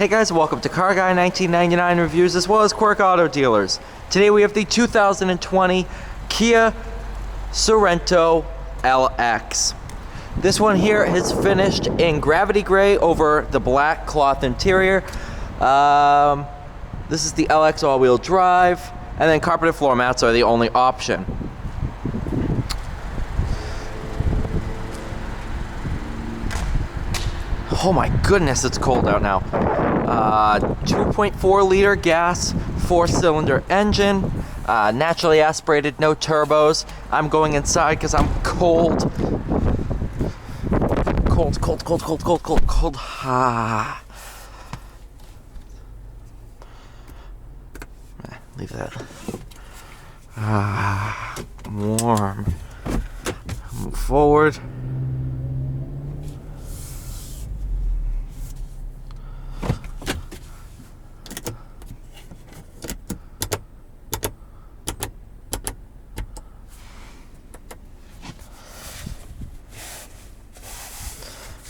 Hey guys, welcome to Car Guy 1999 Reviews as well as Quirk Auto Dealers. Today we have the 2020 Kia Sorento LX. This one here is finished in gravity gray over the black cloth interior. This is the LX all-wheel drive, and then carpeted floor mats are the only option. Oh my goodness, it's cold out now. 2.4 liter gas, 4-cylinder engine, naturally aspirated, no turbos. I'm going inside because I'm cold. Cold. Leave that. Warm. Move forward.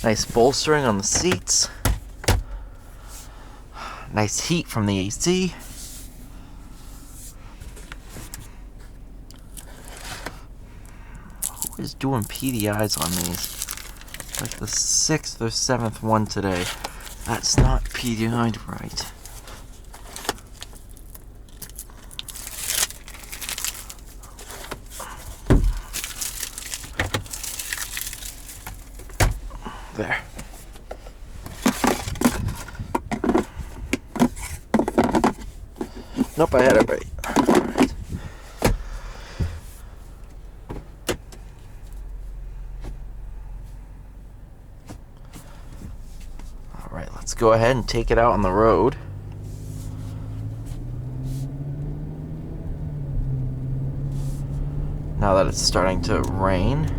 Nice bolstering on the seats. Nice heat from the AC. Who is doing PDIs on these? Like the 6th or 7th one today. That's not PDI'd right. There. Nope, I had it right. Alright. Alright, let's go ahead and take it out on the road. Now that it's starting to rain.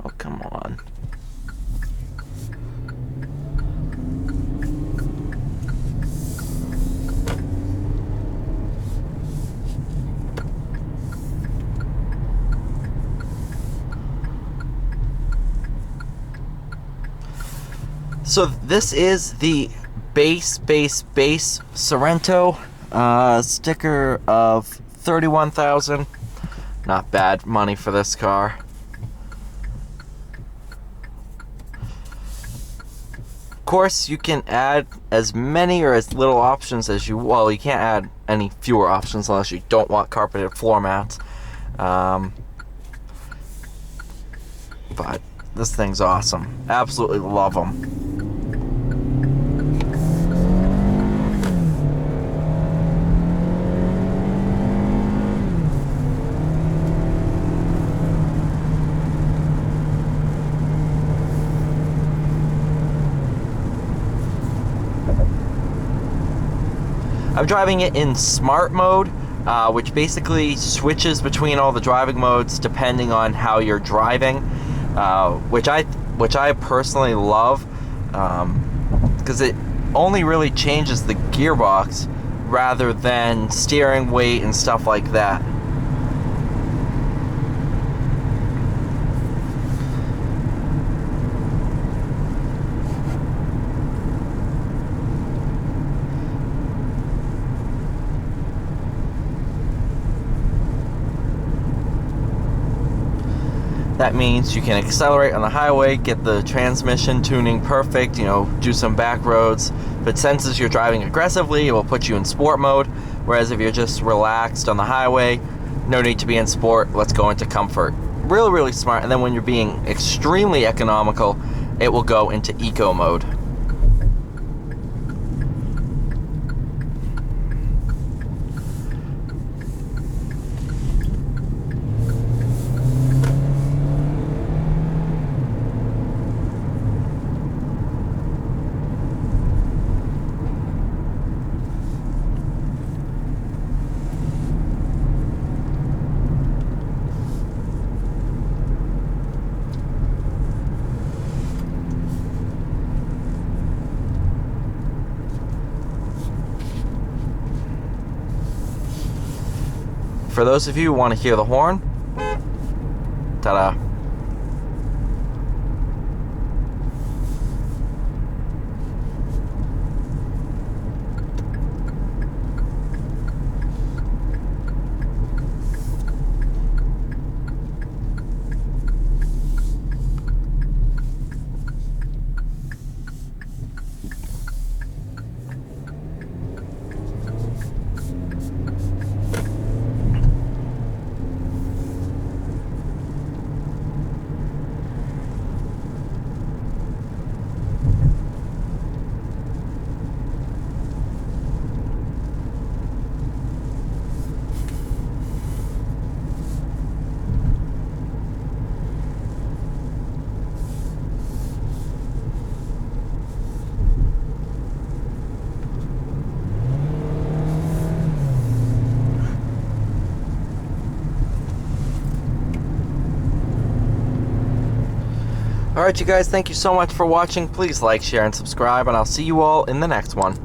Oh, come on. So this is the base Sorento sticker of $31,000. Not bad money for this car. Of course, you can add as many or as little options as you... Well, you can't add any fewer options unless you don't want carpeted floor mats. But this thing's awesome. Absolutely love them. I'm driving it in smart mode, which basically switches between all the driving modes depending on how you're driving, which I personally love, because it only really changes the gearbox rather than steering weight and stuff like that. That means you can accelerate on the highway, get the transmission tuning perfect, do some back roads. If it senses you're driving aggressively, it will put you in sport mode. Whereas if you're just relaxed on the highway, no need to be in sport, let's go into comfort. Really, really smart. And then when you're being extremely economical, it will go into eco mode. for those of you who want to hear the horn, ta-da. Alright, you guys, thank you so much for watching. Please like, share, and subscribe, and I'll see you all in the next one.